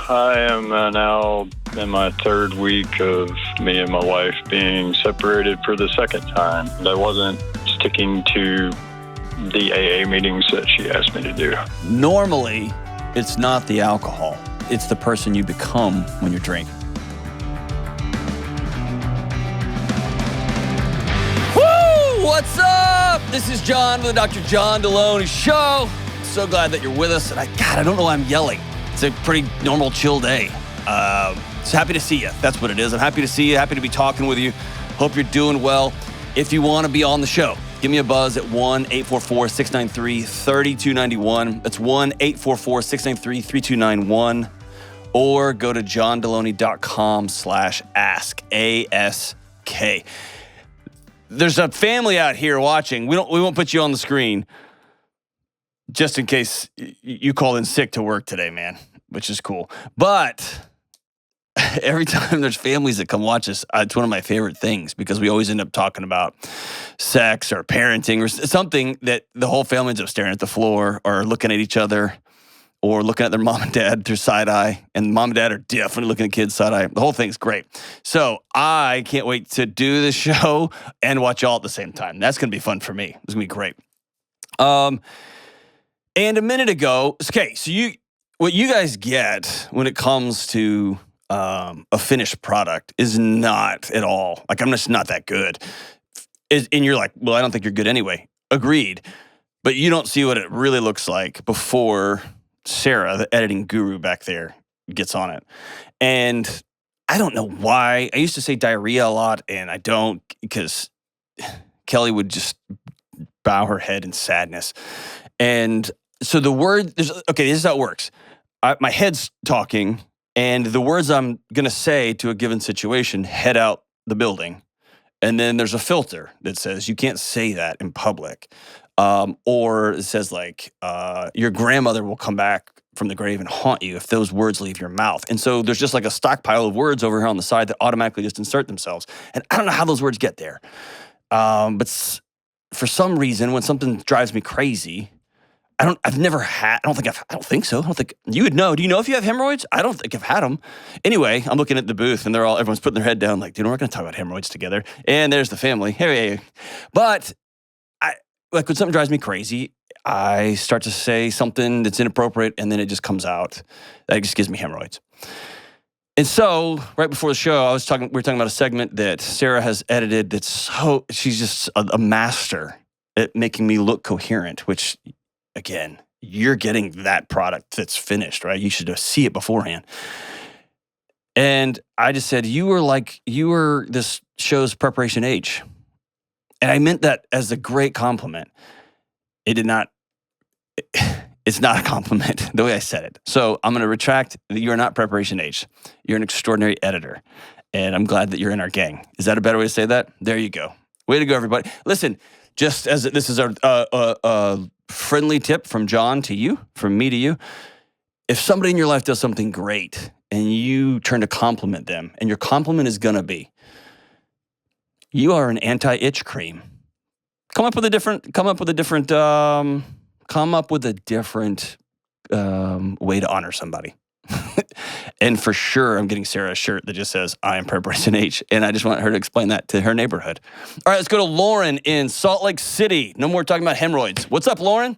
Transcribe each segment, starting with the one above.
I am now in my third week of me and my wife being separated for the second time. I wasn't sticking to the AA meetings that she asked me to do. Normally, it's not the alcohol. It's the person you become when you're drinking. Woo! What's up? This is John with the Dr. John Delony Show. So glad that you're with us. And I don't know why I'm yelling. It's a pretty normal, chill day. So happy to see you. That's what it is. I'm happy to see you. Happy to be talking with you. Hope you're doing well. If you want to be on the show, give me a buzz at 1-844-693-3291. That's 1-844-693-3291. Or go to johndelony.com/ask, A-S-K. There's a family out here watching. We won't put you on the screen just in case you call in sick to work today, man, which is cool. But every time there's families that come watch us, it's one of my favorite things because we always end up talking about sex or parenting or something that the whole family ends up staring at the floor or looking at each other or looking at their mom and dad through side eye. And mom and dad are definitely looking at kids side eye. The whole thing's great. So I can't wait to do this show and watch y'all at the same time. That's going to be fun for me. It's going to be great. And a minute ago, okay, so what you guys get when it comes to a finished product is not at all, like I'm just not that good. And you're like, well, I don't think you're good anyway. Agreed. But you don't see what it really looks like before Sarah, the editing guru back there, gets on it. And I don't know why. I used to say diarrhea a lot, and I don't because Kelly would just bow her head in sadness. And so the word, this is how it works. My head's talking, and the words I'm going to say to a given situation head out the building. And then there's a filter that says you can't say that in public. Or it says like, your grandmother will come back from the grave and haunt you if those words leave your mouth. And so there's just like a stockpile of words over here on the side that automatically just insert themselves. And I don't know how those words get there. But for some reason, when something drives me crazy, I don't think so. I don't think you would know. Do you know if you have hemorrhoids? I don't think I've had them. Anyway, I'm looking at the booth and everyone's putting their head down like, dude, we're not going to talk about hemorrhoids together. And there's the family. Hey. But when something drives me crazy, I start to say something that's inappropriate and then it just comes out. That just gives me hemorrhoids. And so right before the show, we were talking about a segment that Sarah has edited she's just a master at making me look coherent, which again, you're getting that product that's finished, right? You should see it beforehand. And I just said, you were this show's Preparation H. And I meant that as a great compliment. It's not a compliment the way I said it. So I'm going to retract that you are not Preparation H. You're an extraordinary editor. And I'm glad that you're in our gang. Is that a better way to say that? There you go. Way to go, everybody. Listen, just as this is a friendly tip from John to you, from me to you. If somebody in your life does something great and you turn to compliment them, and your compliment is going to be, you are an anti-itch cream. Come up with a different way to honor somebody. And for sure, I'm getting Sarah a shirt that just says, I am Preparation H. And I just want her to explain that to her neighborhood. All right, let's go to Lauren in Salt Lake City. No more talking about hemorrhoids. What's up, Lauren?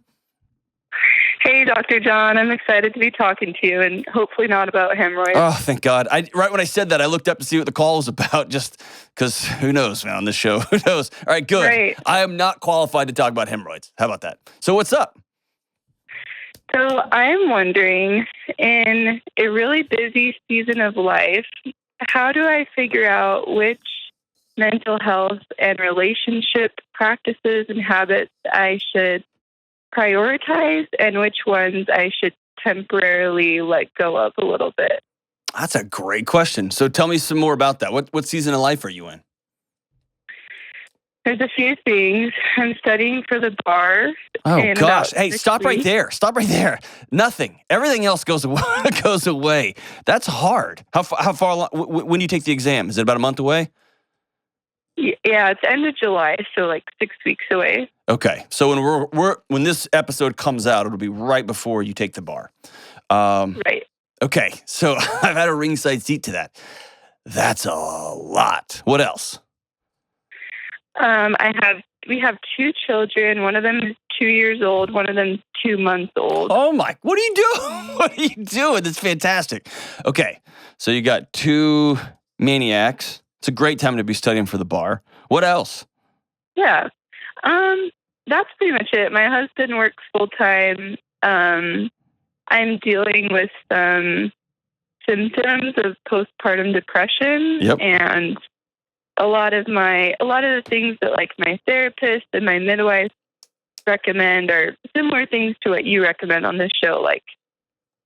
Hey, Dr. John. I'm excited to be talking to you and hopefully not about hemorrhoids. Oh, thank God. Right when I said that, I looked up to see what the call was about just because who knows, man, on this show. Who knows? All right, good. Right. I am not qualified to talk about hemorrhoids. How about that? So what's up? So I'm wondering, in a really busy season of life, how do I figure out which mental health and relationship practices and habits I should prioritize and which ones I should temporarily let go of a little bit? That's a great question. So tell me some more about that. What season of life are you in? There's a few things. I'm studying for the bar. Oh, gosh. Hey, stop right there. Stop right there. Nothing. Everything else goes away. That's hard. How far along? When do you take the exam? Is it about a month away? Yeah, it's end of July, so like 6 weeks away. Okay. So when this episode comes out, it'll be right before you take the bar. Right. Okay, so I've had a ringside seat to that. That's a lot. What else? We have two children. One of them is 2 years old. One of them is 2 months old. Oh my, what are you doing? What are you doing? That's fantastic. Okay, so you got two maniacs. It's a great time to be studying for the bar. What else? Yeah. That's pretty much it. My husband works full time. I'm dealing with some symptoms of postpartum depression. Yep. And a lot of the things that like my therapist and my midwife recommend are similar things to what you recommend on this show, like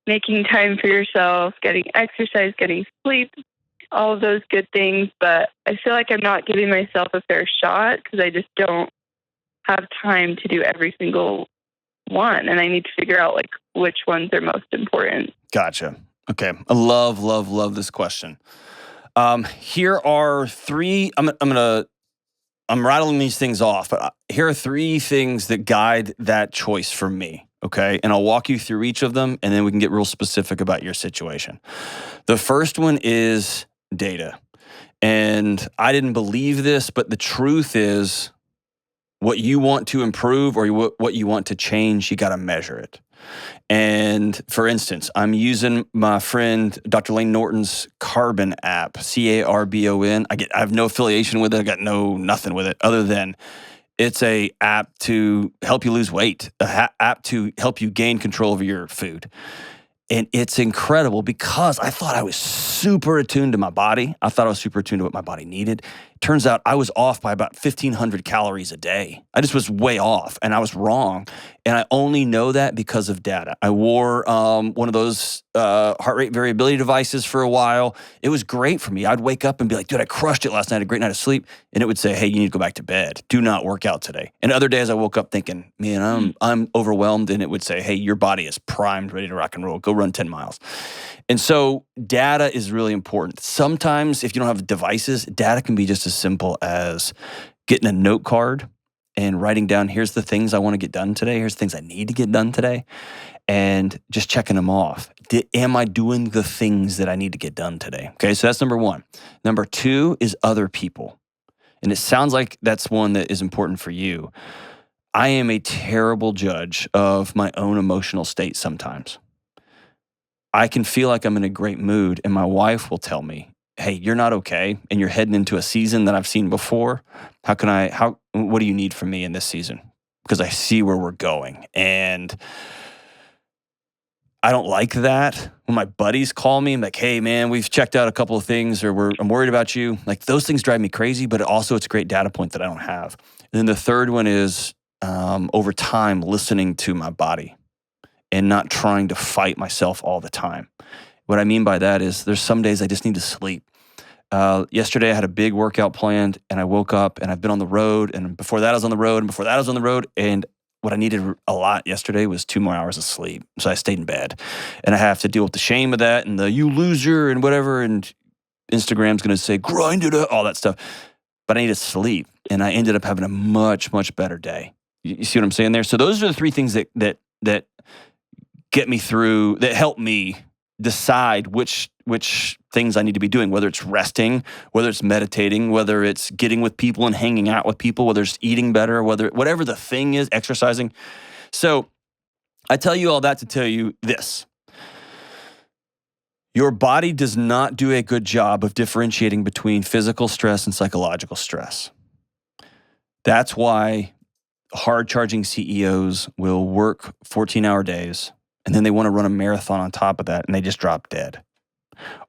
making time for yourself, getting exercise, getting sleep, all of those good things. But I feel like I'm not giving myself a fair shot because I just don't have time to do every single one. And I need to figure out like which ones are most important. Gotcha. Okay. I love this question. Here are three, I'm rattling these things off, but here are three things that guide that choice for me. Okay. And I'll walk you through each of them and then we can get real specific about your situation. The first one is data. And I didn't believe this, but the truth is what you want to improve or what you want to change, you got to measure it. And for instance, I'm using my friend Dr. Lane Norton's Carbon app, CARBON. I have no affiliation with it. I got nothing with it other than it's a app to help you lose weight, app to help you gain control over your food. And it's incredible because I thought I was super attuned to my body. I thought I was super attuned to what my body needed. Turns out I was off by about 1,500 calories a day. I just was way off and I was wrong. And I only know that because of data. I wore one of those heart rate variability devices for a while. It was great for me. I'd wake up and be like, dude, I crushed it last night, a great night of sleep. And it would say, hey, you need to go back to bed. Do not work out today. And other days I woke up thinking, man, I'm overwhelmed. And it would say, hey, your body is primed, ready to rock and roll. Go run 10 miles. And so data is really important. Sometimes if you don't have devices, data can be just as simple as getting a note card and writing down, here's the things I want to get done today. Here's the things I need to get done today. And just checking them off. Am I doing the things that I need to get done today? Okay, so that's number one. Number two is other people. And it sounds like that's one that is important for you. I am a terrible judge of my own emotional state sometimes. I can feel like I'm in a great mood and my wife will tell me, hey, you're not okay and you're heading into a season that I've seen before. What do you need from me in this season? Because I see where we're going. And I don't like that. When my buddies call me, I'm like, hey man, we've checked out a couple of things or I'm worried about you. Like those things drive me crazy, but also it's a great data point that I don't have. And then the third one is over time, listening to my body and not trying to fight myself all the time. What I mean by that is there's some days I just need to sleep. Yesterday I had a big workout planned and I woke up and I've been on the road and before that I was on the road and before that I was on the road and what I needed a lot yesterday was 2 more hours of sleep. So I stayed in bed and I have to deal with the shame of that and the you loser and whatever and Instagram's going to say grind it up, all that stuff. But I needed sleep and I ended up having a much, much better day. You see what I'm saying there? So those are the three things that get me through, that help me decide which things I need to be doing, whether it's resting, whether it's meditating, whether it's getting with people and hanging out with people, whether it's eating better, whatever the thing is, exercising. So I tell you all that to tell you this. Your body does not do a good job of differentiating between physical stress and psychological stress. That's why hard-charging CEOs will work 14-hour days and then they want to run a marathon on top of that and they just drop dead.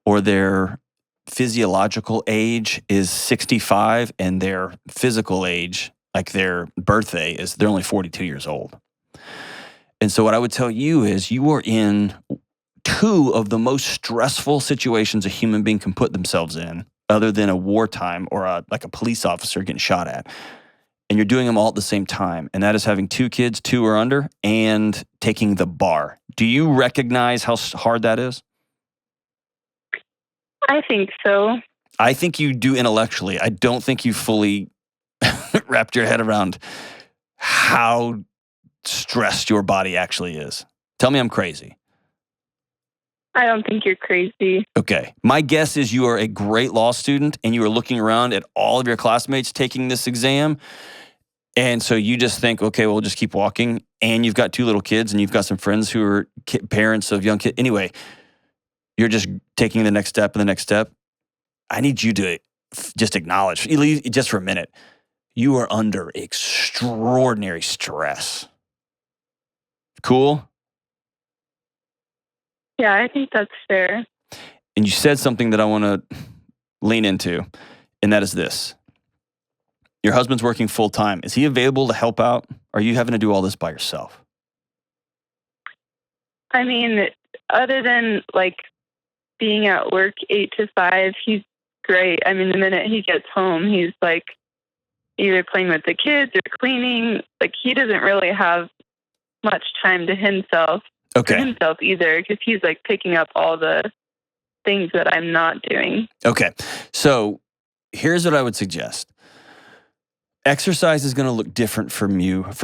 Or their physiological age is 65 and their physical age, like their birthday, is they're only 42 years old. And so what I would tell you is you are in two of the most stressful situations a human being can put themselves in, other than a wartime or like a police officer getting shot at. And you're doing them all at the same time. And that is having 2 kids, 2 or under, and taking the bar. Do you recognize how hard that is? I think so. I think you do intellectually. I don't think you fully wrapped your head around how stressed your body actually is. Tell me I'm crazy. I don't think you're crazy. Okay. My guess is you are a great law student and you are looking around at all of your classmates taking this exam. And so you just think, okay, we'll just keep walking. And you've got 2 little kids and you've got some friends who are parents of young kids. Anyway, you're just taking the next step and the next step. I need you to just acknowledge, just for a minute, you are under extraordinary stress. Cool? Yeah, I think that's fair. And you said something that I want to lean into, and that is this. Your husband's working full time. Is he available to help out? Or are you having to do all this by yourself? I mean, other than like being at work 8 to 5, he's great. I mean, the minute he gets home, he's like either playing with the kids or cleaning. Like he doesn't really have much time to himself. Okay. For himself either, because he's like picking up all the things that I'm not doing. Okay. So here's what I would suggest. Exercise is going to look different for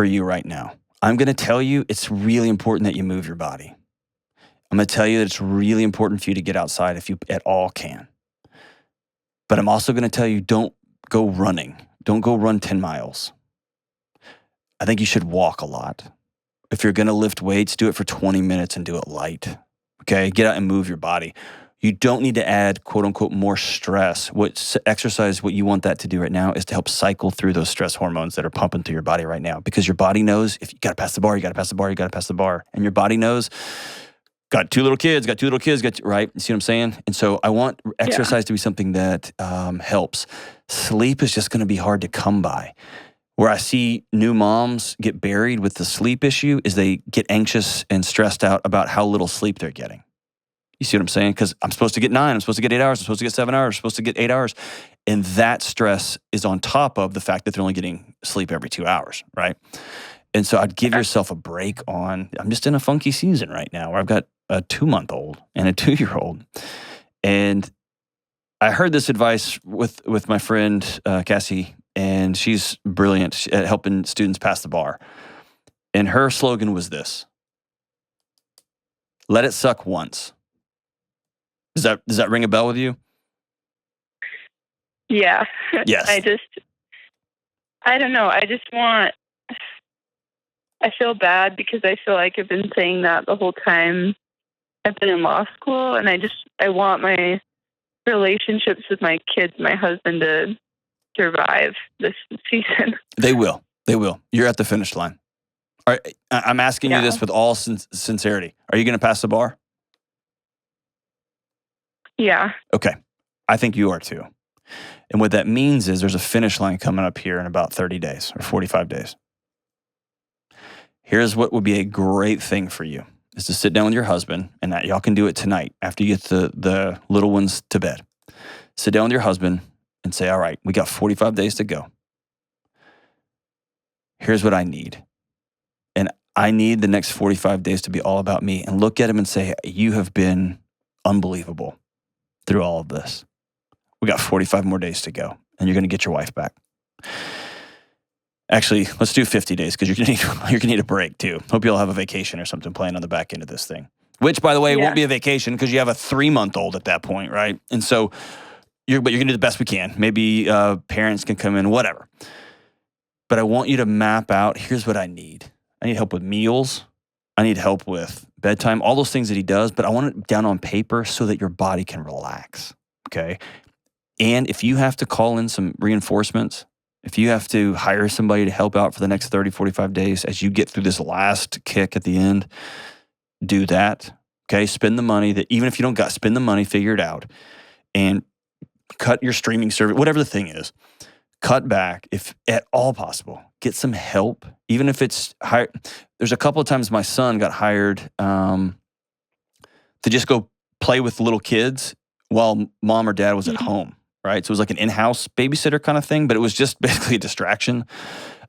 you right now. I'm going to tell you it's really important that you move your body. I'm going to tell you that it's really important for you to get outside if you at all can. But I'm also going to tell you don't go running. Don't go run 10 miles. I think you should walk a lot. If you're going to lift weights, do it for 20 minutes and do it light. Okay? Get out and move your body. You don't need to add, quote unquote, more stress. What you want that to do right now is to help cycle through those stress hormones that are pumping through your body right now. Because your body knows if you got to pass the bar, you got to pass the bar, you got to pass the bar. And your body knows, got 2 little kids, right? You see what I'm saying? And so I want exercise to be something that helps. Sleep is just going to be hard to come by. Where I see new moms get buried with the sleep issue is they get anxious and stressed out about how little sleep they're getting. You see what I'm saying? Because I'm supposed to get 9, I'm supposed to get 8 hours, I'm supposed to get 7 hours, I'm supposed to get 8 hours. And that stress is on top of the fact that they're only getting sleep every 2 hours, right? And so I'd give yourself a break on, I'm just in a funky season right now where I've got a 2-month-old and a 2-year-old. And I heard this advice with my friend, Cassie, and she's brilliant at helping students pass the bar. And her slogan was this: let it suck once. Does that ring a bell with you? Yeah. Yes. I don't know. I feel bad because I feel like I've been saying that the whole time I've been in law school, and I want my relationships with my kids, my husband, to survive this season. They will. You're at the finish line. All right, I'm asking you this with all sincerity. Are you going to pass the bar? Yeah. Okay. I think you are too. And what that means is there's a finish line coming up here in about 30 days or 45 days. Here's what would be a great thing for you is to sit down with your husband, and that y'all can do it tonight after you get the little ones to bed. Sit down with your husband and say, all right, we got 45 days to go. Here's what I need. And I need the next 45 days to be all about me. And look at him and say, you have been unbelievable through all of this. We got 45 more days to go, and you're going to get your wife back. Actually, let's do 50 days because you're going to need a break too. Hope you'll have a vacation or something planned on the back end of this thing. Which, by the way, won't be a vacation because you have a 3-month-old at that point, right? And so, you're going to do the best we can. Maybe parents can come in, whatever. But I want you to map out, here's what I need. I need help with meals. I need help with bedtime, all those things that he does, but I want it down on paper so that your body can relax, okay? And if you have to call in some reinforcements, if you have to hire somebody to help out for the next 30, 45 days as you get through this last kick at the end, do that, okay? Spend the money that, even if you don't got, spend the money, figure it out, and cut your streaming service, whatever the thing is. Cut back if at all possible. Get some help, even if it's hired. There's a couple of times my son got hired to just go play with little kids while mom or dad was at home, right? So it was like an in-house babysitter kind of thing, but it was just basically a distraction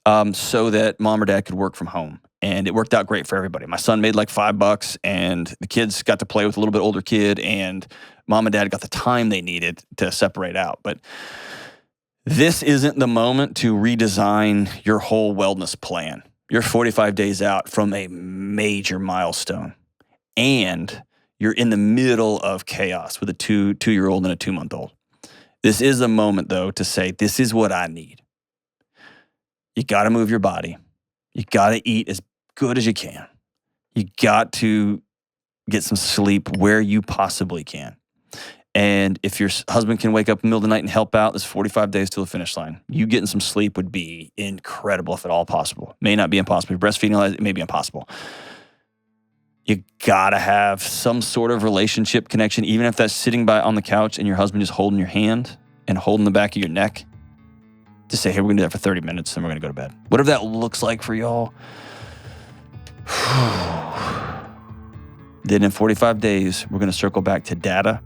so that mom or dad could work from home. And it worked out great for everybody. My son made like $5 and the kids got to play with a little bit older kid, and mom and dad got the time they needed to separate out. But this isn't the moment to redesign your whole wellness plan. You're 45 days out from a major milestone, and You're in the middle of chaos with a two-year-old and a 2-month-old. This is a moment, though, to say, this is what I need. You got to move your body. You got to eat as good as you can. You got to get some sleep where you possibly can. And if your husband can wake up in the middle of the night and help out, there's 45 days to the finish line. You getting some sleep would be incredible, if at all possible. May not be impossible. If you're breastfeeding, it may be impossible. You gotta have some sort of relationship connection, even if that's sitting on the couch and your husband is holding your hand and holding the back of your neck. Just say, hey, we're gonna do that for 30 minutes, and we're gonna go to bed. Whatever that looks like for y'all. Then in 45 days, we're gonna circle back to data,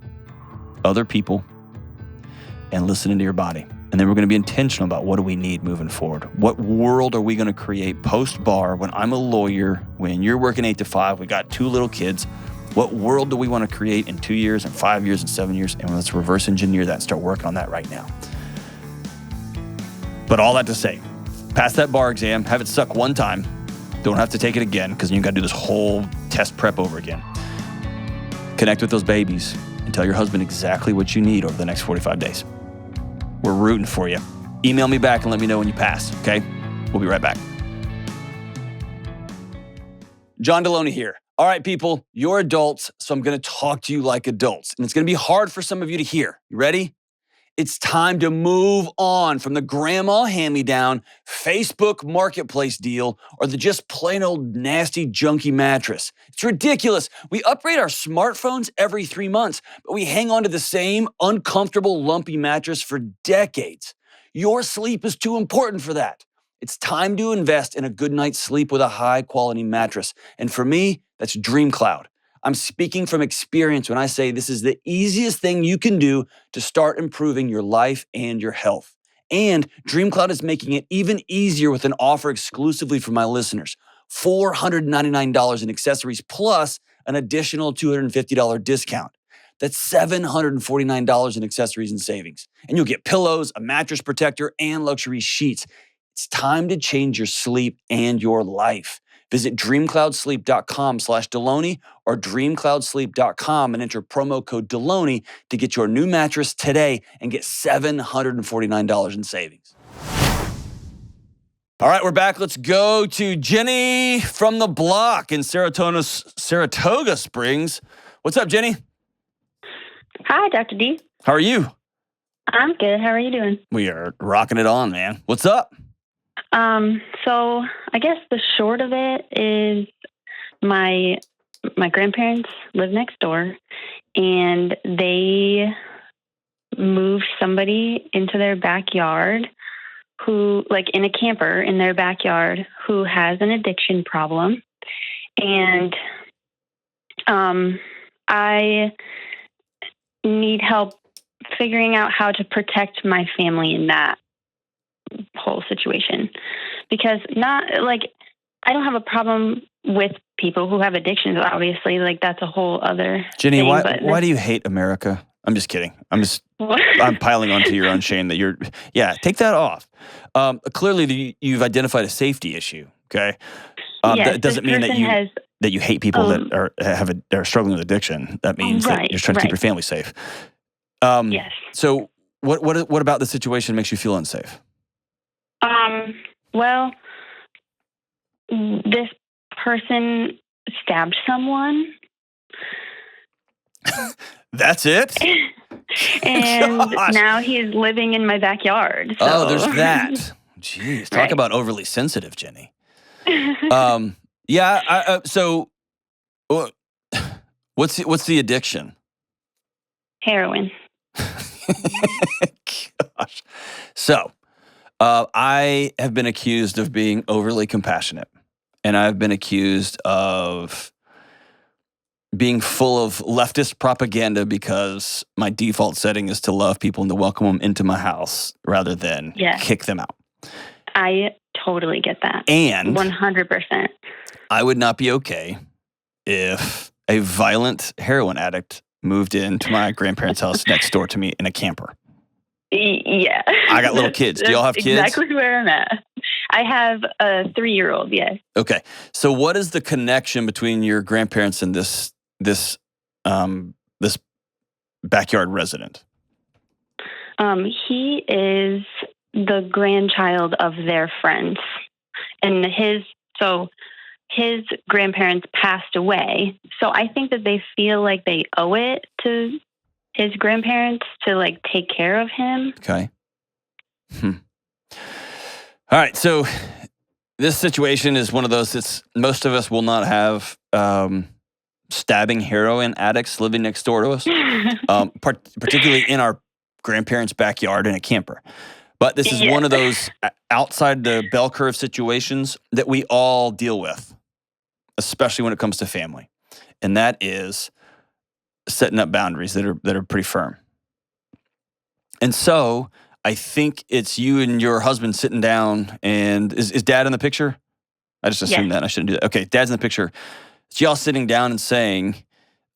other people, and listening to your body. And then we're going to be intentional about what do we need moving forward. What world are we going to create post-bar when I'm a lawyer, when you're working 8 to 5, we got 2 little kids. What world do we want to create in 2 years and 5 years and 7 years? And let's reverse engineer that and start working on that right now. But all that to say, pass that bar exam, have it suck one time. Don't have to take it again because you got to do this whole test prep over again. Connect with those babies and tell your husband exactly what you need over the next 45 days. We're rooting for you. Email me back and let me know when you pass, okay? We'll be right back. John Delony here. All right, people, you're adults, so I'm going to talk to you like adults. And it's going to be hard for some of you to hear. You ready? It's time to move on from the grandma hand-me-down Facebook marketplace deal or the just plain old nasty junky mattress. It's ridiculous. We upgrade our smartphones every 3 months, but we hang on to the same uncomfortable, lumpy mattress for decades. Your sleep is too important for that. It's time to invest in a good night's sleep with a high-quality mattress. And for me, that's Dream Cloud. I'm speaking from experience when I say this is the easiest thing you can do to start improving your life and your health. And DreamCloud is making it even easier with an offer exclusively for my listeners. $499 in accessories plus an additional $250 discount. That's $749 in accessories and savings. And you'll get pillows, a mattress protector, and luxury sheets. It's time to change your sleep and your life. Visit dreamcloudsleep.com/Delony or dreamcloudsleep.com and enter promo code Delony to get your new mattress today and get $749 in savings. All right, we're back. Let's go to Jenny from the block in Saratoga Springs. What's up, Jenny? Hi, Dr. D. How are you? I'm good. How are you doing? We are rocking it on, man. What's up? So I guess the short of it is my grandparents live next door, and they moved somebody into their backyard who, like in a camper in their backyard, who has an addiction problem. And I need help figuring out how to protect my family in that whole situation, because I don't have a problem with people who have addictions, obviously, like that's a whole other Jenny, thing, why do you hate America? I'm just kidding. I'm piling onto your own shame that take that off. Clearly you've identified a safety issue. Okay. Yes, that doesn't mean that you hate people that are struggling with addiction. That means that you're trying to keep your family safe. Yes. So what about the situation makes you feel unsafe? Well, this person stabbed someone. That's it? And now he's living in my backyard. So. Oh, there's that. Jeez, talk about overly sensitive, Jenny. So what's the addiction? Heroin. Gosh. So, I have been accused of being overly compassionate, and I've been accused of being full of leftist propaganda because my default setting is to love people and to welcome them into my house rather than kick them out. I totally get that. And 100%. I would not be okay if a violent heroin addict moved into my grandparents' house next door to me in a camper. Yeah. I got little kids. Do y'all have kids? Exactly where I'm at. I have a 3-year-old, yes. Okay. So what is the connection between your grandparents and this this backyard resident? He is the grandchild of their friends, and his grandparents passed away. So I think that they feel like they owe it to his grandparents to like take care of him. Okay. All right. So this situation is one of those that's most of us will not have stabbing heroin addicts living next door to us, particularly in our grandparents' backyard in a camper. But this is one of those outside the bell curve situations that we all deal with, especially when it comes to family. And that is setting up boundaries that are pretty firm. And so I think it's you and your husband sitting down, and is Dad in the picture? I just assumed that. I shouldn't do that. Okay, Dad's in the picture. It's y'all sitting down and saying,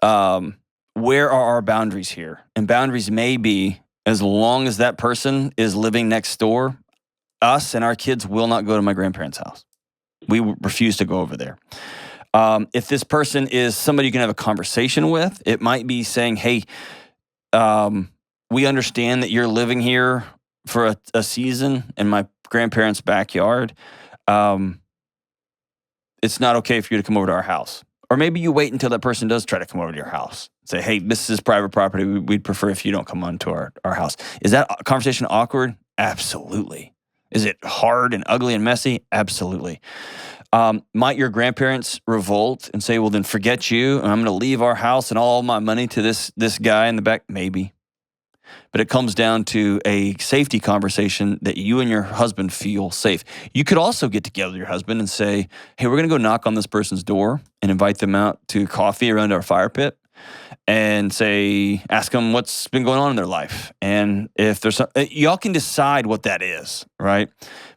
where are our boundaries here? And boundaries may be, as long as that person is living next door, us and our kids will not go to my grandparents' house. We refuse to go over there. If this person is somebody you can have a conversation with, it might be saying, hey, we understand that you're living here for a season in my grandparents' backyard. It's not okay for you to come over to our house. Or maybe you wait until that person does try to come over to your house. Say, hey, this is private property. We'd prefer if you don't come onto our house. Is that conversation awkward? Absolutely. Is it hard and ugly and messy? Absolutely. Might your grandparents revolt and say, well, then forget you, and I'm going to leave our house and all my money to this guy in the back? Maybe. But it comes down to a safety conversation that you and your husband feel safe. You could also get together with your husband and say, hey, we're going to go knock on this person's door and invite them out to coffee around our fire pit and ask them what's been going on in their life. And if there's y'all can decide what that is, right?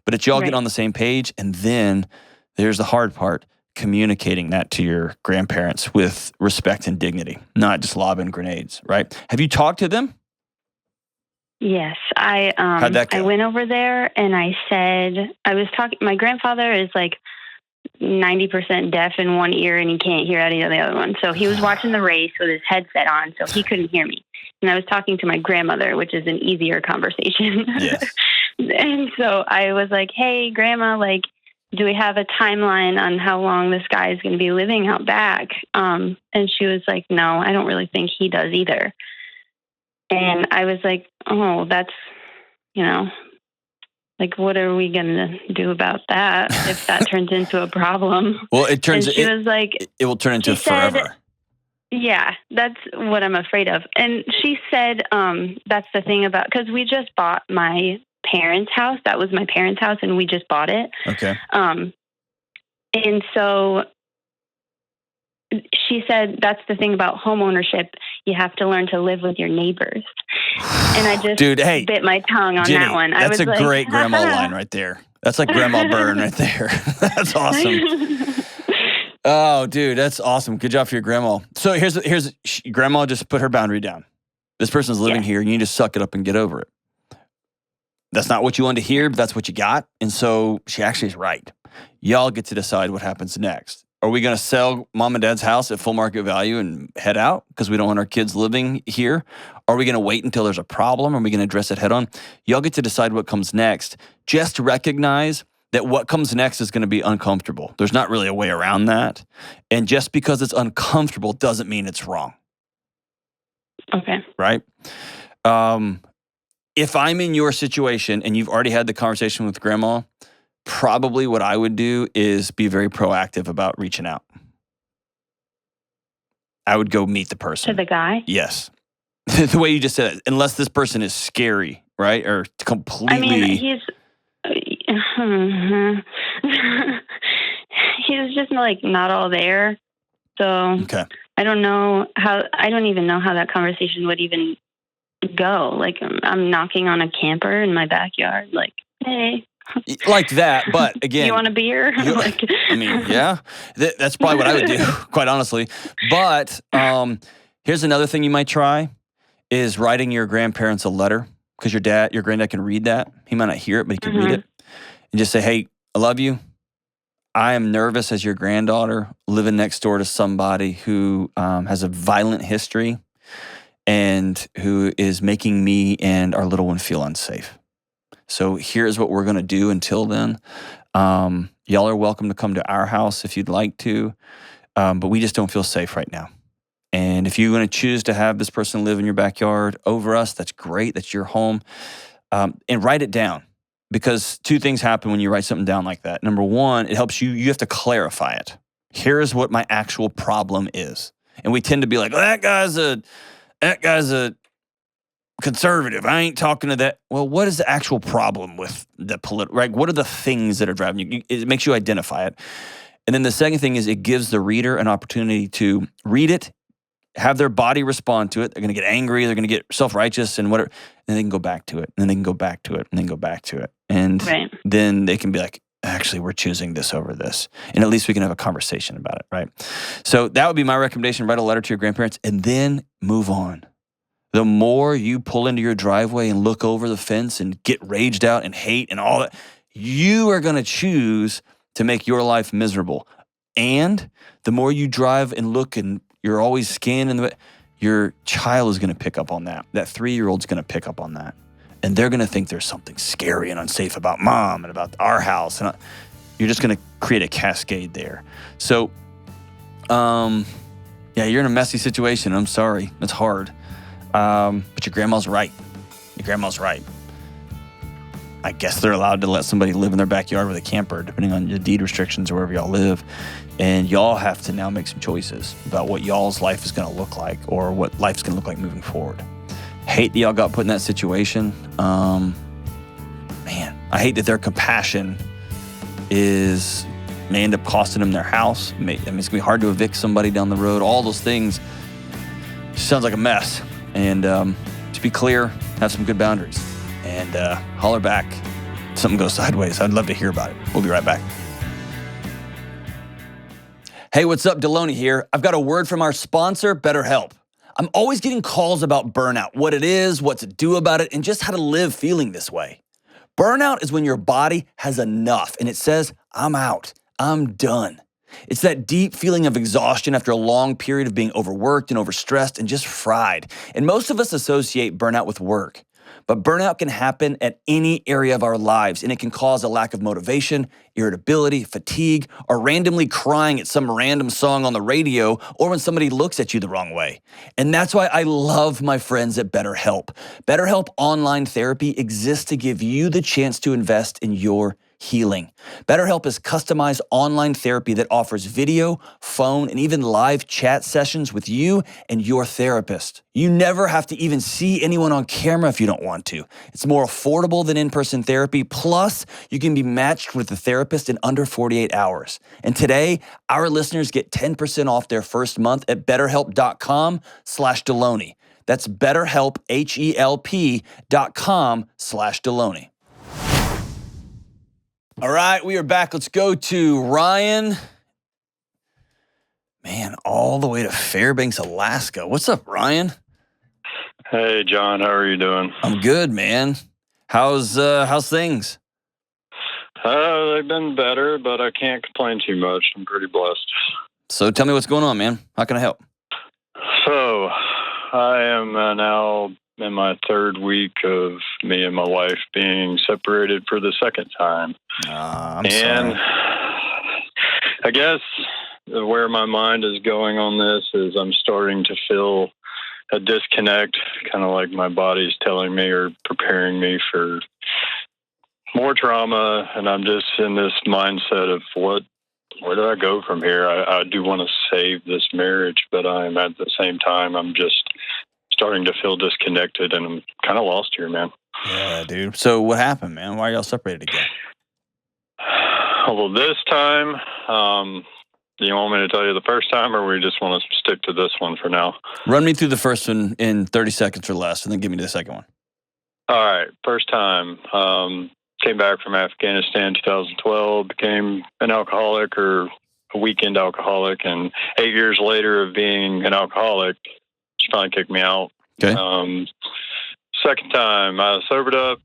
But it's y'all get on the same page, and then there's the hard part, communicating that to your grandparents with respect and dignity, not just lobbing grenades, right? Have you talked to them? Yes, How'd that go? I went over there and I said, I was talking, my grandfather is like 90% deaf in one ear and he can't hear out of the other one. So he was watching the race with his headset on, so he couldn't hear me. And I was talking to my grandmother, which is an easier conversation. Yes. And so I was like, hey, Grandma, like, do we have a timeline on how long this guy is going to be living out back? And she was like, no, I don't really think he does either. And I was like, oh, that's, like, what are we going to do about that if that turns into a problem? Well, it was like, it will turn into forever. Yeah, that's what I'm afraid of. And she said, that's the thing about, because we just bought my parents' house. That was my parents' house, and we just bought it. Okay. And so she said, that's the thing about home ownership. You have to learn to live with your neighbors. And I just bit my tongue on Jenny, that one. That's a great grandma line right there. That's like Grandma Burn right there. That's awesome. Oh, dude, that's awesome. Good job for your grandma. So here's grandma just put her boundary down. This person's living here. You need to suck it up and get over it. That's not what you wanted to hear, but that's what you got. And so she actually is right. Y'all get to decide what happens next. Are we going to sell mom and dad's house at full market value and head out because we don't want our kids living here? Are we going to wait until there's a problem? Are we going to address it head on? Y'all get to decide what comes next. Just recognize that what comes next is going to be uncomfortable. There's not really a way around that. And just because it's uncomfortable doesn't mean it's wrong. Okay. Right? If I'm in your situation and you've already had the conversation with grandma, probably what I would do is be very proactive about reaching out. I would go meet the person. To the guy? Yes. The way you just said it, unless this person is scary, right? Or completely... I mean, he's just like not all there. So okay. I don't even know how that conversation would even go. Like, I'm knocking on a camper in my backyard, like, hey. Like that, but again... You want a beer? I mean, yeah. That's probably what I would do, quite honestly. But here's another thing you might try, is writing your grandparents a letter, because your granddad can read that. He might not hear it, but he can read it. And just say, hey, I love you. I am nervous as your granddaughter living next door to somebody who has a violent history and who is making me and our little one feel unsafe. So here's what we're going to do until then. Y'all are welcome to come to our house if you'd like to, but we just don't feel safe right now. And if you're going to choose to have this person live in your backyard over us, that's great. That's your home. And write it down, because two things happen when you write something down like that. Number one, it helps you have to clarify it. Here's what my actual problem is. And we tend to be like, well, that guy's a conservative. I ain't talking to that. Well, what is the actual problem with the political, right? What are the things that are driving you? It makes you identify it. And then the second thing is it gives the reader an opportunity to read it, have their body respond to it. They're going to get angry. They're going to get self-righteous and whatever. And they can go back to it. And then they can go back to it. And then go back to it. And then they can be like, actually, we're choosing this over this. And at least we can have a conversation about it, right? So that would be my recommendation. Write a letter to your grandparents and then move on. The more you pull into your driveway and look over the fence and get raged out and hate and all that, you are going to choose to make your life miserable. And the more you drive and look and you're always scanning, your child is going to pick up on that. That 3-year-old's going to pick up on that. And they're going to think there's something scary and unsafe about mom and about our house. And you're just going to create a cascade there. So, yeah, you're in a messy situation. I'm sorry. It's hard. But your grandma's right. Your grandma's right. I guess they're allowed to let somebody live in their backyard with a camper, depending on your deed restrictions or wherever y'all live. And y'all have to now make some choices about what y'all's life is going to look like or what life's going to look like moving forward. Hate that y'all got put in that situation. Man, I hate that their compassion may end up costing them their house. It's going to be hard to evict somebody down the road. All those things sounds like a mess. And to be clear, have some good boundaries. And holler back if something goes sideways. I'd love to hear about it. We'll be right back. Hey, what's up? Delony here. I've got a word from our sponsor, BetterHelp. I'm always getting calls about burnout, what it is, what to do about it, and just how to live feeling this way. Burnout is when your body has enough and it says, I'm out, I'm done. It's that deep feeling of exhaustion after a long period of being overworked and overstressed and just fried. And most of us associate burnout with work. But burnout can happen at any area of our lives, and it can cause a lack of motivation, irritability, fatigue, or randomly crying at some random song on the radio or when somebody looks at you the wrong way. And that's why I love my friends at BetterHelp. BetterHelp Online Therapy exists to give you the chance to invest in your healing. BetterHelp is customized online therapy that offers video, phone, and even live chat sessions with you and your therapist. You never have to even see anyone on camera if you don't want to. It's more affordable than in-person therapy. Plus, you can be matched with a therapist in under 48 hours. And today, our listeners get 10% off their first month at betterhelp.com/Delony. That's BetterHelp, HELP.com/Delony. All right, we are back. Let's go to Ryan. Man, all the way to Fairbanks, Alaska. What's up, Ryan? Hey, John. How are you doing? I'm good, man. How's things? They've been better, but I can't complain too much. I'm pretty blessed. So tell me what's going on, man. How can I help? So I am now in my 3rd week of me and my wife being separated for the second time. I'm sorry. I guess where my mind is going on this is I'm starting to feel a disconnect, kind of like my body's telling me or preparing me for more trauma. And I'm just in this mindset of where do I go from here? I do want to save this marriage, but I'm at the same time, I'm just starting to feel disconnected and I'm kind of lost here, man. Yeah, dude. So what happened, man? Why are y'all separated again? Well, this time, do you want me to tell you the first time or we just want to stick to this one for now? Run me through the first one in 30 seconds or less and then give me the second one. All right. First time, came back from Afghanistan 2012, became an alcoholic or a weekend alcoholic. And 8 years later of being an alcoholic, she finally kicked me out. Okay. Second time, I sobered up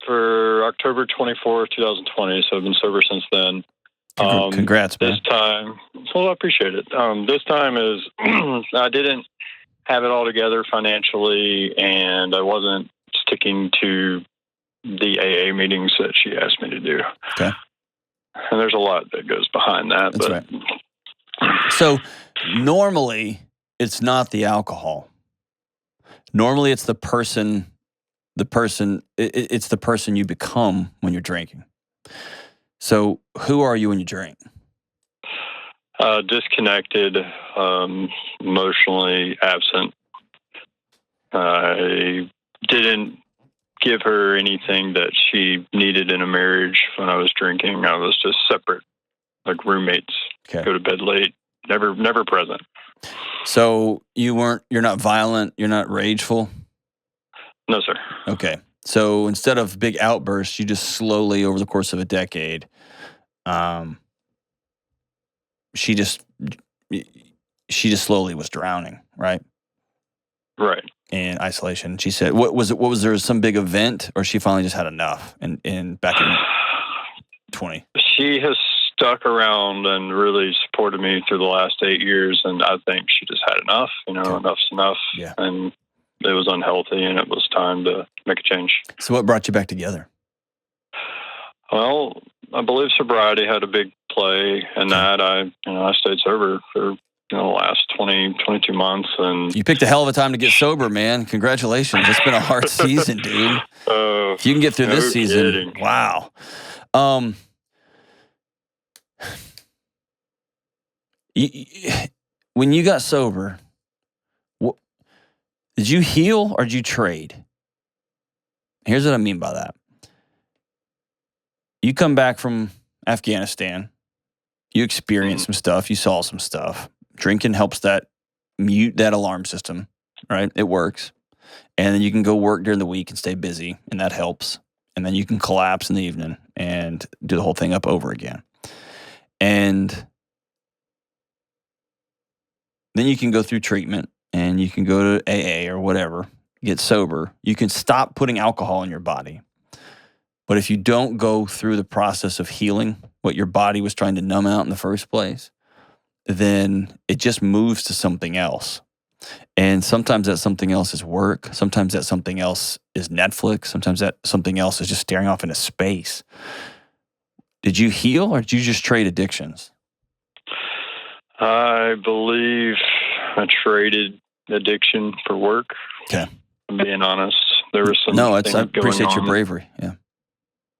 for October 24th, 2020. So I've been sober since then. Congrats, man. This time, well, I appreciate it. This time is I didn't have it all together financially, and I wasn't sticking to the AA meetings that she asked me to do. Okay. And there's a lot that goes behind that. That's right. So normally it's not the alcohol. Normally it's the person, it's the person you become when you're drinking. So who are you when you drink? Disconnected, emotionally absent. I didn't give her anything that she needed in a marriage when I was drinking. I was just separate, like roommates. Okay. Go to bed late, never present. So you're not violent, you're not rageful? No, sir. Okay. So instead of big outbursts, you just slowly over the course of a decade, she just slowly was drowning, right? Right. In isolation. She said, what was there some big event, or she finally just had enough in back in 20? She has stuck around and really supported me through the last 8 years, and I think she just had enough. Okay. Enough's enough. Yeah. And it was unhealthy, and it was time to make a change. So what brought you back together? Well, I believe sobriety had a big play in that. I stayed sober for the last 22 months, and You picked a hell of a time to get sober, man. Congratulations. It's been a hard season, dude. If you can get through no this season, kidding. wow. When you got sober, did you heal or did you trade? Here's what I mean by that. You come back from Afghanistan, you experienced some stuff, you saw some stuff. Drinking helps that mute that alarm system, right? It works. And then you can go work during the week and stay busy, and that helps. And then you can collapse in the evening and do the whole thing up over again. And then you can go through treatment and you can go to AA or whatever, get sober. You can stop putting alcohol in your body. But if you don't go through the process of healing what your body was trying to numb out in the first place, then it just moves to something else. And sometimes that something else is work. Sometimes that something else is Netflix. Sometimes that something else is just staring off into space. Did you heal or did you just trade addictions? I believe I traded addiction for work. Okay. I'm being honest. There was some I things appreciate going your on. bravery. Yeah.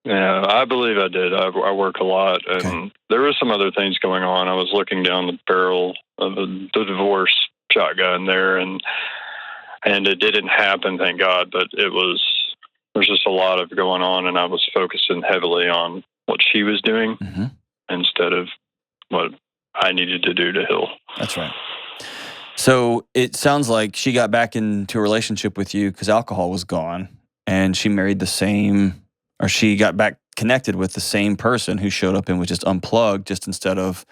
Yeah, I believe I did. I work a lot, and Okay. there were some other things going on. I was looking down the barrel of the divorce shotgun there, and it didn't happen, thank God. But there's just a lot of going on, and I was focusing heavily on what she was doing instead of what I needed to do to heal. That's right. So it sounds like she got back into a relationship with you because alcohol was gone, and she married she got back connected with the same person who showed up and was just unplugged. Just instead of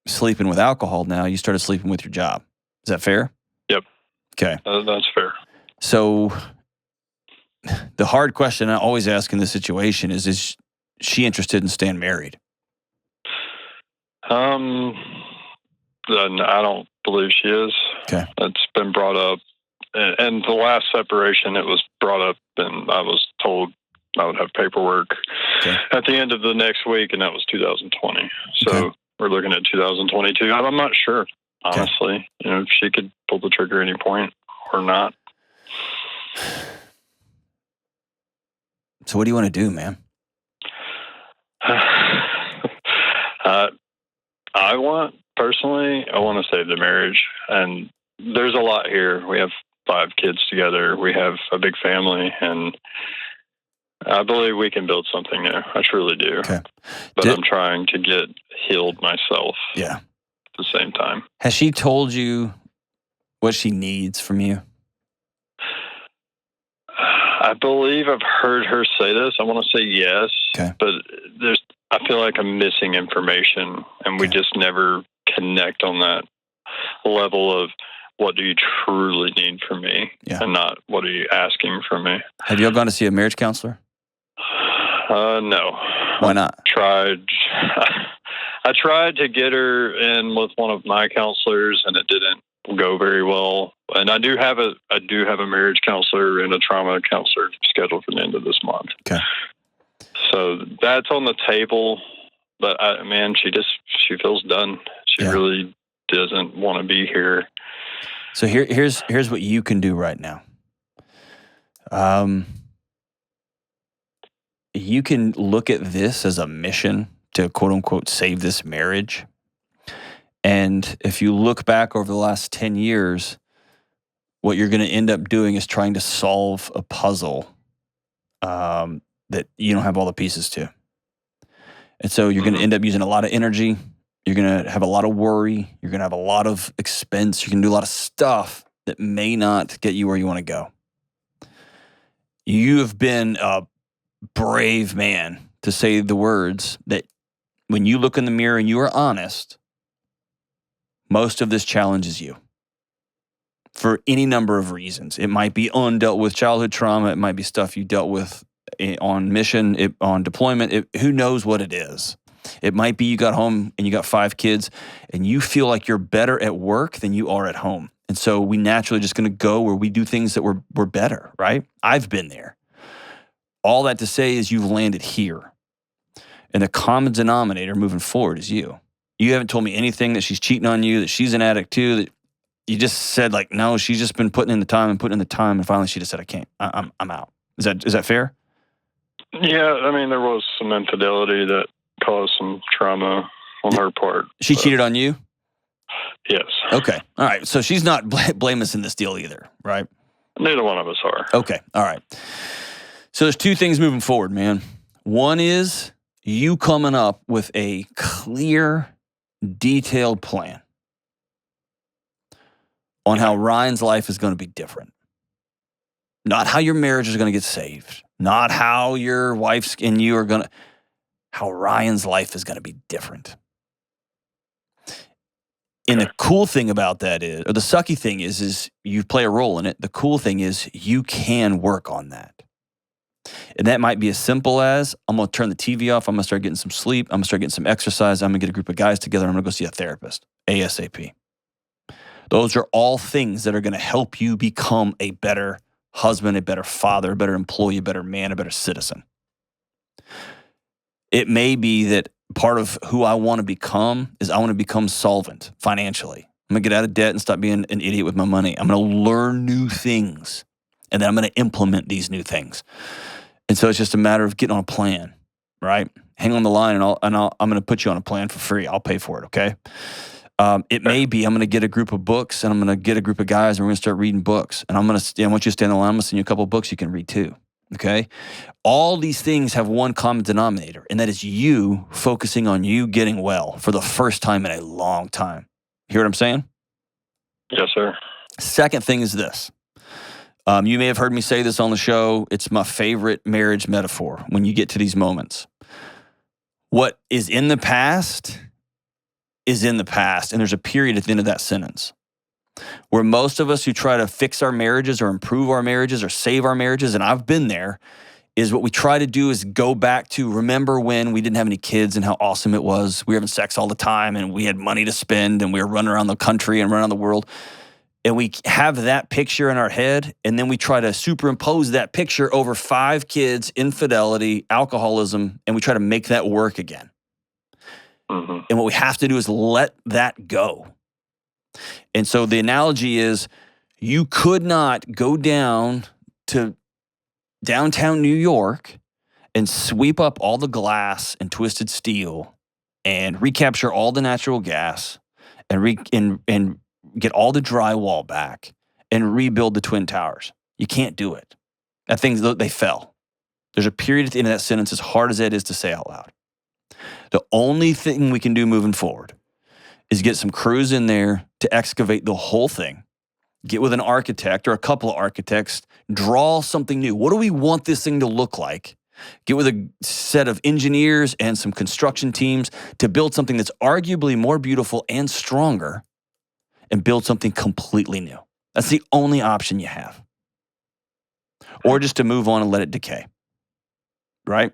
sleeping with alcohol, now you started sleeping with your job. Is that fair? Yep. Okay. That's fair. So the hard question I always ask in this situation is she interested in staying married? Then I don't believe she is. Okay. It's been brought up. And the last separation, it was brought up, and I was told I would have paperwork at the end of the next week, and that was 2020. So we're looking at 2022. I'm not sure, honestly. If she could pull the trigger at any point or not. So what do you want to do, man? I want to save the marriage, and there's a lot here. We have 5 kids together. We have a big family, and I believe we can build something new. I truly do. Okay. But I'm trying to get healed myself. Yeah. At the same time. Has she told you what she needs from you? I believe I've heard her say this. I want to say yes. Okay. But I feel like I'm missing information, and we just never connect on that level of what do you truly need from me and not what are you asking from me. Have you all gone to see a marriage counselor? No. Why not? I tried to get her in with one of my counselors, and it didn't go very well. And I do have a marriage counselor and a trauma counselor scheduled for the end of this month. Okay. So that's on the table. But she feels done. She really doesn't want to be here. So here's what you can do right now. You can look at this as a mission to quote unquote save this marriage. And if you look back over the last 10 years, what you're going to end up doing is trying to solve a puzzle that you don't have all the pieces to. And so you're going to end up using a lot of energy. You're going to have a lot of worry. You're going to have a lot of expense. You're going to do a lot of stuff that may not get you where you want to go. You have been a brave man to say the words that when you look in the mirror and you are honest, most of this challenges you for any number of reasons. It might be undealt with childhood trauma. It might be stuff you dealt with on mission, on deployment. Who knows what it is? It might be you got home and you got 5 kids and you feel like you're better at work than you are at home. And so we naturally just going to go where we do things that we're better, right? I've been there. All that to say is you've landed here. And the common denominator moving forward is you. You haven't told me anything that she's cheating on you, that she's an addict too, that you just said like, no, she's just been putting in the time, and finally she just said, I can't, I'm out. Is that fair? Yeah, I mean, there was some infidelity that caused some trauma on her part. She cheated on you? Yes. Okay. All right. So she's not blameless in this deal either, right? Neither one of us are. Okay. All right. So there's 2 things moving forward, man. One is you coming up with a clear, detailed plan on how Ryan's life is going to be different. Not how your marriage is going to get saved. Not how your wife's and you are going to, how Ryan's life is going to be different. And the cool thing about that is, or the sucky thing is you play a role in it. The cool thing is you can work on that. And that might be as simple as, I'm going to turn the TV off. I'm going to start getting some sleep. I'm going to start getting some exercise. I'm going to get a group of guys together. I'm going to go see a therapist, ASAP. Those are all things that are going to help you become a better husband, a better father, a better employee, a better man, a better citizen. It may be that part of who I want to become is I want to become solvent financially. I'm going to get out of debt and stop being an idiot with my money. I'm going to learn new things, and then I'm going to implement these new things. And so it's just a matter of getting on a plan, right? Hang on the line, and I'm going to put you on a plan for free. I'll pay for it, okay? It may be I'm going to get a group of books, and I'm going to get a group of guys, and we're going to start reading books. And I want you to stand in the line. I'm going to send you a couple of books you can read too, okay? All these things have one common denominator, and that is you focusing on you getting well for the first time in a long time. Hear what I'm saying? Yes, sir. Second thing is this. You may have heard me say this on the show. It's my favorite marriage metaphor when you get to these moments. What is in the past is in the past, and there's a period at the end of that sentence where most of us who try to fix our marriages or improve our marriages or save our marriages, and I've been there, is what we try to do is go back to remember when we didn't have any kids and how awesome it was. We were having sex all the time and we had money to spend and we were running around the country and running around the world. And we have that picture in our head, and then we try to superimpose that picture over 5 kids, infidelity, alcoholism, and we try to make that work again. Mm-hmm. And what we have to do is let that go. And so the analogy is you could not go down to downtown New York and sweep up all the glass and twisted steel and recapture all the natural gas and get all the drywall back and rebuild the Twin Towers. You can't do it. That thing, they fell. There's a period at the end of that sentence, as hard as that is to say out loud. The only thing we can do moving forward is get some crews in there to excavate the whole thing, get with an architect or a couple of architects, draw something new. What do we want this thing to look like? Get with a set of engineers and some construction teams to build something that's arguably more beautiful and stronger, and build something completely new. That's the only option you have. Or just to move on and let it decay, right?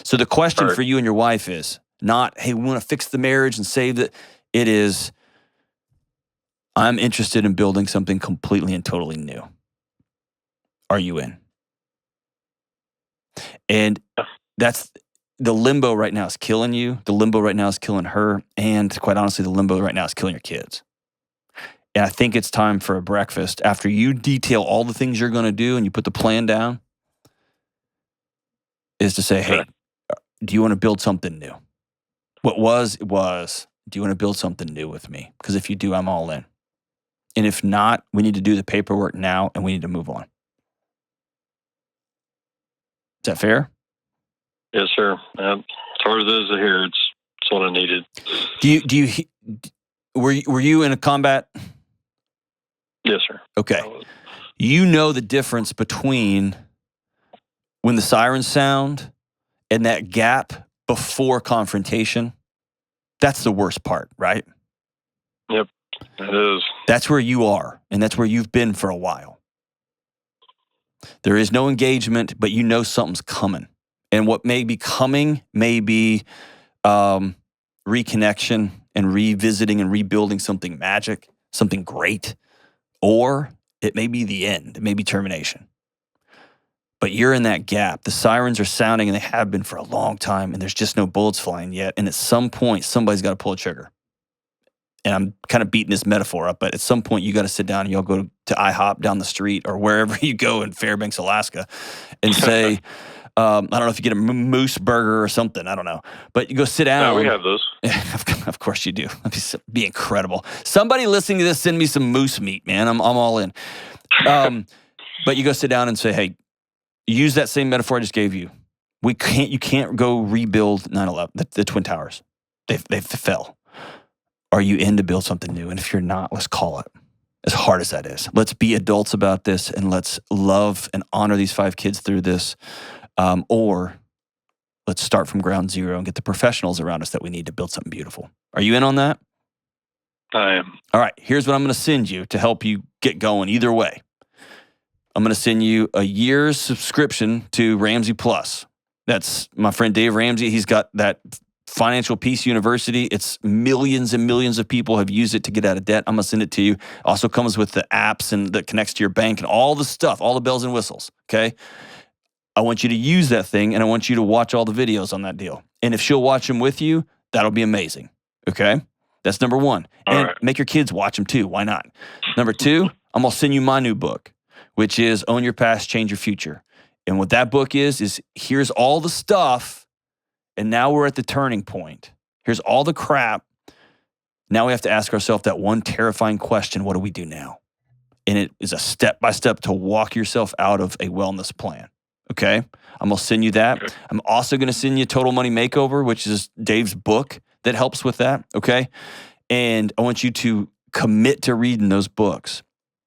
So the question Right. for you and your wife is not, hey, we want to fix the marriage and save it. It is, I'm interested in building something completely and totally new. Are you in? And that's the limbo right now is killing you. The limbo right now is killing her. And quite honestly, the limbo right now is killing your kids. And I think it's time for a breakfast after you detail all the things you're going to do and you put the plan down, is to say, hey, do you want to build something new? What was, it was. Do you want to build something new with me? Because if you do, I'm all in. And if not, we need to do the paperwork now and we need to move on. Is that fair? Yes, sir. As hard as it is to hear, it's what I needed. Were you in a combat? Yes, sir. Okay. You know the difference between when the sirens sound and that gap before confrontation. That's the worst part, right? Yep, it is. That's where you are, and that's where you've been for a while. There is no engagement, but you know something's coming. And what may be coming may be reconnection and revisiting and rebuilding something magic, something great. Or it may be the end. It may be termination. But you're in that gap. The sirens are sounding, and they have been for a long time, and there's just no bullets flying yet. And at some point, somebody's got to pull a trigger. And I'm kind of beating this metaphor up, but at some point, you got to sit down and y'all go to IHOP down the street or wherever you go in Fairbanks, Alaska, and say, I don't know if you get a moose burger or something. I don't know. But you go sit down. Yeah, we have those. Of course you do. That'd be incredible. Somebody listening to this, send me some moose meat, man. I'm all in. But you go sit down and say, hey, use that same metaphor I just gave you. You can't go rebuild 9/11, the Twin Towers. They fell. Are you in to build something new? And if you're not, let's call it. As hard as that is. Let's be adults about this and let's love and honor these 5 kids through this. Or let's start from ground zero and get the professionals around us that we need to build something beautiful. Are you in on that? I am. All right, here's what I'm going to send you to help you get going either way. I'm going to send you a year's subscription to Ramsey Plus. That's my friend Dave Ramsey. He's got that Financial Peace University. It's millions and millions of people have used it to get out of debt. I'm going to send it to you. Also comes with the apps and that connects to your bank and all the stuff, all the bells and whistles, okay? I want you to use that thing, and I want you to watch all the videos on that deal. And if she'll watch them with you, that'll be amazing, okay? That's number 1. And right. Make your kids watch them too. Why not? Number 2, I'm going to send you my new book, which is Own Your Past, Change Your Future. And what that book is here's all the stuff, and now we're at the turning point. Here's all the crap. Now we have to ask ourselves that one terrifying question, what do we do now? And it is a step-by-step to walk yourself out of a wellness plan. Okay? I'm going to send you that. Okay. I'm also going to send you Total Money Makeover, which is Dave's book that helps with that. Okay? And I want you to commit to reading those books.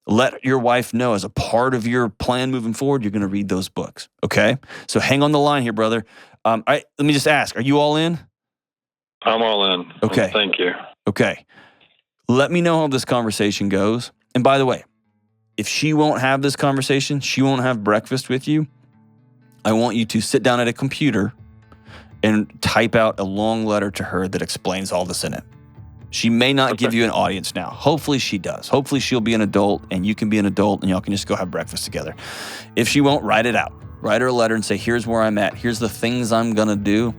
Let your wife know as a part of your plan moving forward, you're going to read those books. Okay? So hang on the line here, brother. Let me just ask, are you all in? I'm all in. Okay. Thank you. Okay. Let me know how this conversation goes. And by the way, if she won't have this conversation, she won't have breakfast with you, I want you to sit down at a computer and type out a long letter to her that explains all this in it. She may not give you an audience now. Hopefully she does. Hopefully she'll be an adult and you can be an adult and y'all can just go have breakfast together. If she won't, write it out. Write her a letter and say, here's where I'm at. Here's the things I'm going to do.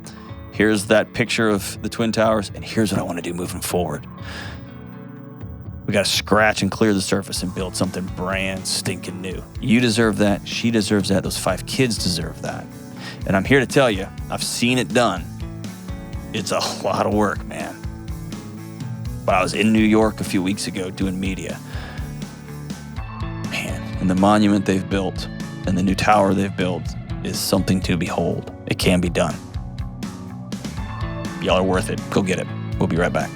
Here's that picture of the Twin Towers. And here's what I want to do moving forward. We got to scratch and clear the surface and build something brand stinking new. You deserve that. She deserves that. Those 5 kids deserve that. And I'm here to tell you, I've seen it done. It's a lot of work, man. But I was in New York a few weeks ago doing media. Man, and the monument they've built and the new tower they've built is something to behold. It can be done. Y'all are worth it. Go get it. We'll be right back.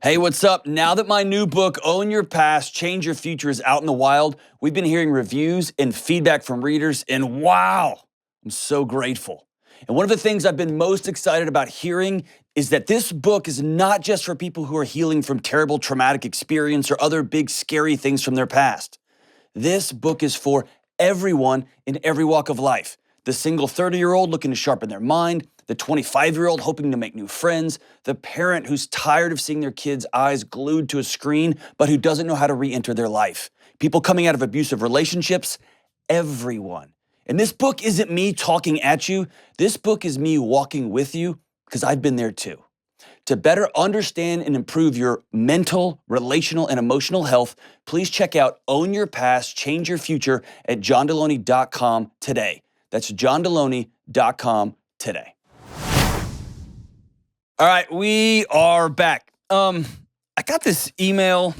Hey, what's up? Now that my new book, Own Your Past, Change Your Future, is out in the wild, we've been hearing reviews and feedback from readers, and wow, I'm so grateful. And one of the things I've been most excited about hearing is that this book is not just for people who are healing from terrible traumatic experience or other big scary things from their past. This book is for everyone in every walk of life. The single 30-year-old looking to sharpen their mind, the 25-year-old hoping to make new friends, the parent who's tired of seeing their kids' eyes glued to a screen, but who doesn't know how to re-enter their life. People coming out of abusive relationships, everyone. And this book isn't me talking at you. This book is me walking with you because I've been there too. To better understand and improve your mental, relational, and emotional health, please check out Own Your Past, Change Your Future at johndelony.com today. That's johndelony.com today. All right, we are back. I got this email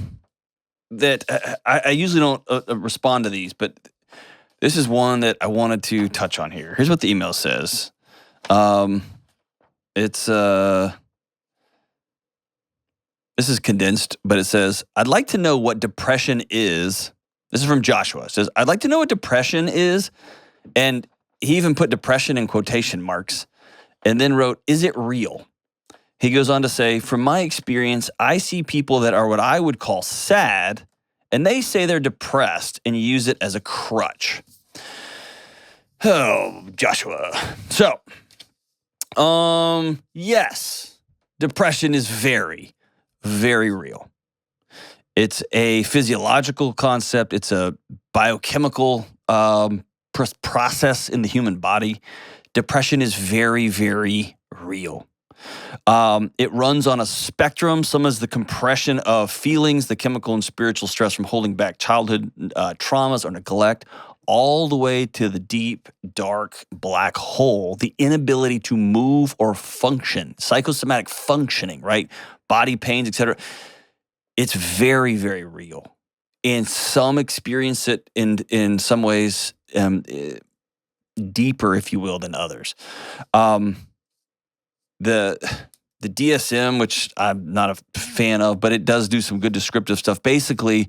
that I usually don't respond to these, but this is one that I wanted to touch on here. Here's what the email says. This is condensed, but it says, I'd like to know what depression is. This is from Joshua. It says, I'd like to know what depression is. And he even put depression in quotation marks and then wrote, is it real? He goes on to say, from my experience, I see people that are what I would call sad, and they say they're depressed and use it as a crutch. Oh, Joshua. So, yes, depression is very, very real. It's a physiological concept. It's a biochemical process in the human body. Depression is very, very real. It runs on a spectrum. Some is the compression of feelings, the chemical and spiritual stress from holding back childhood traumas or neglect, all the way to the deep, dark, black hole, the inability to move or function, psychosomatic functioning, right? Body pains, etc. It's very, very real. And some experience it in some ways deeper, if you will, than others. The DSM, which I'm not a fan of, but it does do some good descriptive stuff. Basically,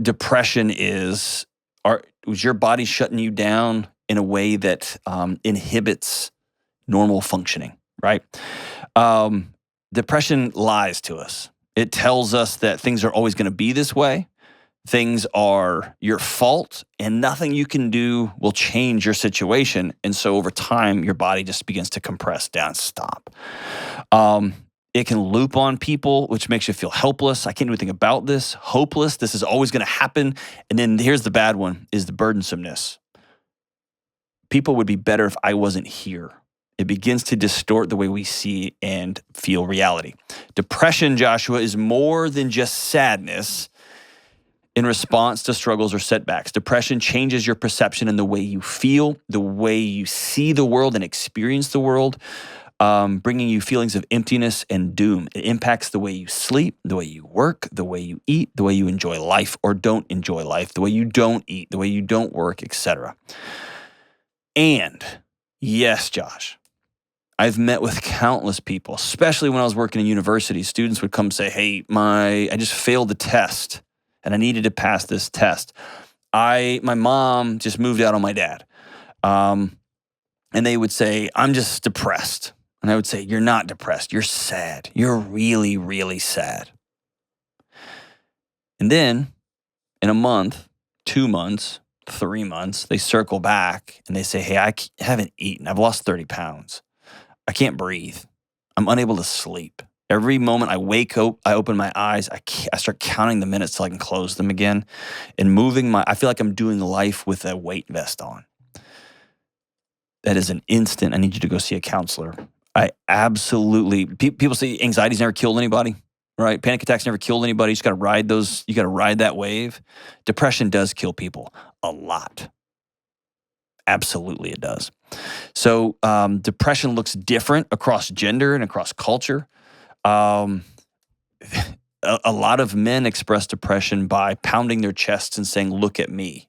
depression is your body shutting you down in a way that inhibits normal functioning, right? Depression lies to us. It tells us that things are always going to be this way. Things are your fault, and nothing you can do will change your situation. And so over time, your body just begins to compress down, stop. It can loop on people, which makes you feel helpless. I can't do anything about this. Hopeless. This is always going to happen. And then here's the bad one, is the burdensomeness. People would be better if I wasn't here. It begins to distort the way we see and feel reality. Depression, Joshua, is more than just sadness in response to struggles or setbacks. Depression changes your perception and the way you feel, the way you see the world and experience the world, bringing you feelings of emptiness and doom. It impacts the way you sleep, the way you work, the way you eat, the way you enjoy life or don't enjoy life, the way you don't eat, the way you don't work, etc. And yes, Josh, I've met with countless people, especially when I was working in universities. Students would come say, hey, I just failed the test and I needed to pass this test. My mom just moved out on my dad. And they would say, I'm just depressed. And I would say, you're not depressed. You're sad. You're really, really sad. And then in a month, 2 months, 3 months, they circle back and they say, hey, I haven't eaten. I've lost 30 pounds. I can't breathe. I'm unable to sleep. Every moment I wake up, I open my eyes, I start counting the minutes till I can close them again and I feel like I'm doing life with a weight vest on. That is an instant, I need you to go see a counselor. I absolutely, people say anxiety's never killed anybody, right? Panic attacks never killed anybody. You just got to ride you got to ride that wave. Depression does kill people a lot. Absolutely it does. So depression looks different across gender and across culture. A lot of men express depression by pounding their chests and saying, look at me.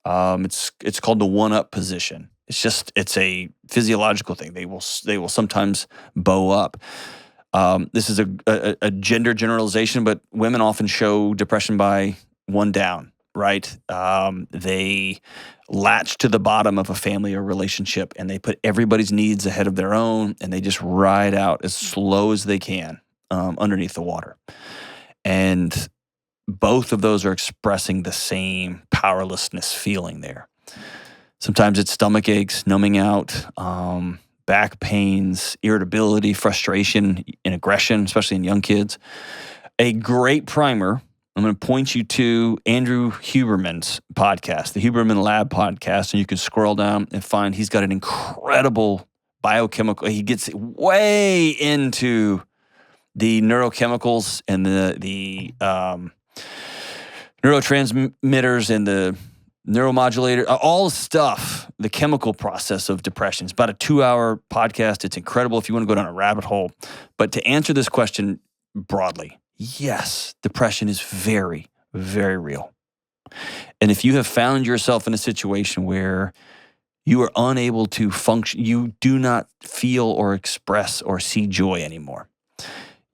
It's called the one-up position. It's a physiological thing. They will sometimes bow up. This is a gender generalization, but women often show depression by one down, right? They latch to the bottom of a family or relationship and they put everybody's needs ahead of their own and they just ride out as slow as they can underneath the water. And both of those are expressing the same powerlessness feeling there. Sometimes it's stomach aches, numbing out, back pains, irritability, frustration, and aggression, especially in young kids. A great primer, I'm going to point you to Andrew Huberman's podcast, the Huberman Lab podcast, and you can scroll down and find he's got an incredible biochemical. He gets way into the neurochemicals and the neurotransmitters and the neuromodulator, all the stuff, the chemical process of depression. It's about a 2-hour podcast. It's incredible if you want to go down a rabbit hole. But to answer this question broadly, yes, depression is very, very real. And if you have found yourself in a situation where you are unable to function, you do not feel or express or see joy anymore,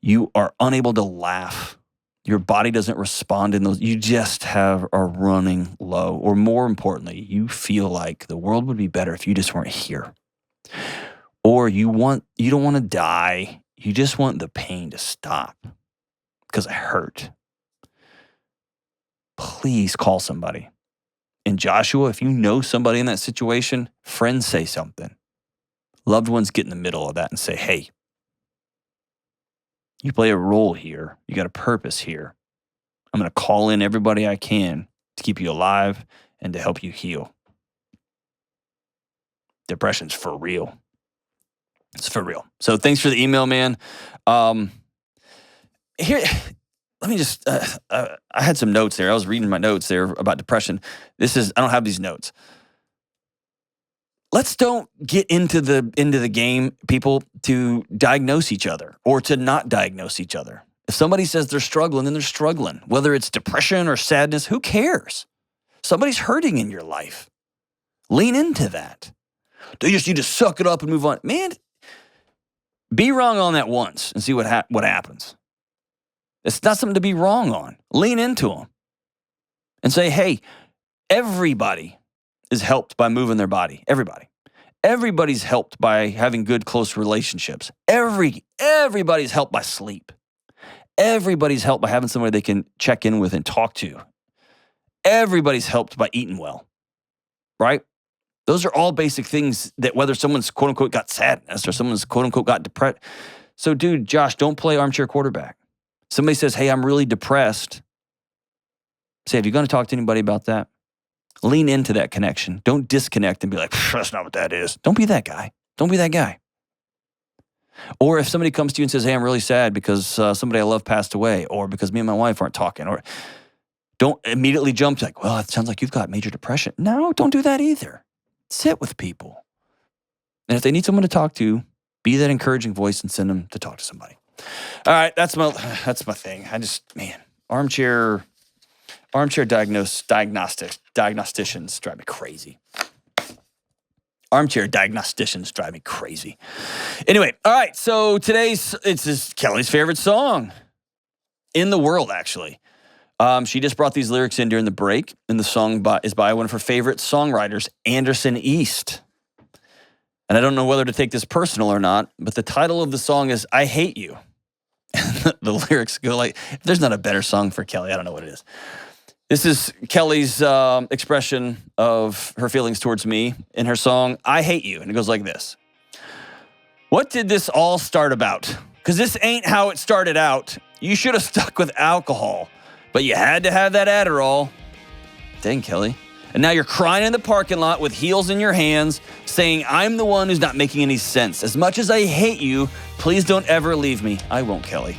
you are unable to laugh, your body doesn't respond in those, you just are running low. Or more importantly, you feel like the world would be better if you just weren't here. Or you don't want to die, you just want the pain to stop because it hurt. Please call somebody. And Joshua, if you know somebody in that situation, friends say something. Loved ones get in the middle of that and say, hey, you play a role here. You got a purpose here. I'm going to call in everybody I can to keep you alive and to help you heal. Depression's for real. It's for real. So thanks for the email, man. Here, let me just, I had some notes there. I was reading my notes there about depression. I don't have these notes. Let's don't get into the game, people, to diagnose each other or to not diagnose each other. If somebody says they're struggling, then they're struggling. Whether it's depression or sadness, who cares? Somebody's hurting in your life. Lean into that. They just need to suck it up and move on. Man, be wrong on that once and see what happens. It's not something to be wrong on. Lean into them and say, hey, everybody is helped by moving their body. Everybody. Everybody's helped by having good, close relationships. Everybody's helped by sleep. Everybody's helped by having somebody they can check in with and talk to. Everybody's helped by eating well, right? Those are all basic things that whether someone's quote unquote got sadness or someone's quote unquote got depressed. So dude, Josh, don't play armchair quarterback. Somebody says, hey, I'm really depressed. Say, have you going to talk to anybody about that? Lean into that connection. Don't disconnect and be like, that's not what that is. Don't be that guy. Don't be that guy. Or if somebody comes to you and says, hey, I'm really sad because somebody I love passed away, or because me and my wife aren't talking, or don't immediately jump to like, well, it sounds like you've got major depression. No, don't do that either. Sit with people. And if they need someone to talk to, be that encouraging voice and send them to talk to somebody. All right, that's my thing. Armchair diagnosticians drive me crazy. Armchair diagnosticians drive me crazy. Anyway, all right, so it's Kelly's favorite song in the world, actually. She just brought these lyrics in during the break, and the song is by one of her favorite songwriters, Anderson East. And I don't know whether to take this personal or not, but the title of the song is I Hate You. The lyrics go like, if there's not a better song for Kelly, I don't know what it is. This is Kelly's expression of her feelings towards me in her song, I Hate You. And it goes like this. What did this all start about? Because this ain't how it started out. You should have stuck with alcohol, but you had to have that Adderall. Dang, Kelly. And now you're crying in the parking lot with heels in your hands, saying, I'm the one who's not making any sense. As much as I hate you, please don't ever leave me. I won't, Kelly.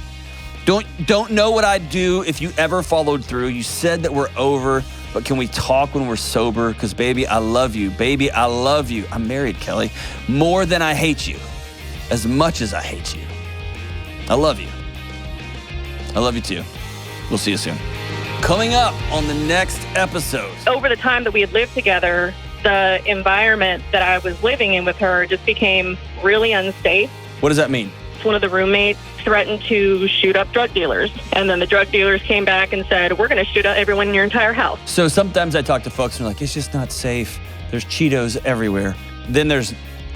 Don't know what I'd do if you ever followed through. You said that we're over, but can we talk when we're sober? Because, baby, I love you. Baby, I love you. I'm married, Kelly. More than I hate you. As much as I hate you. I love you. I love you, too. We'll see you soon. Coming up on the next episode. Over the time that we had lived together, the environment that I was living in with her just became really unsafe. What does that mean? One of the roommates threatened to shoot up drug dealers. And then the drug dealers came back and said, we're going to shoot up everyone in your entire house. So sometimes I talk to folks and they're like, it's just not safe. There's Cheetos everywhere. Then there's,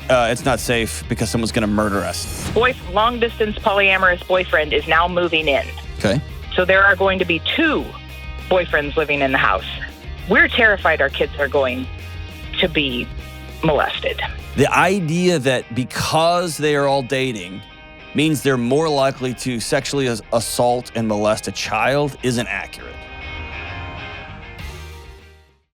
it's not safe because someone's going to murder us. Long-distance polyamorous boyfriend is now moving in. Okay. So there are going to be 2 boyfriends living in the house. We're terrified our kids are going to be molested. The idea that because they are all dating means they're more likely to sexually assault and molest a child isn't accurate.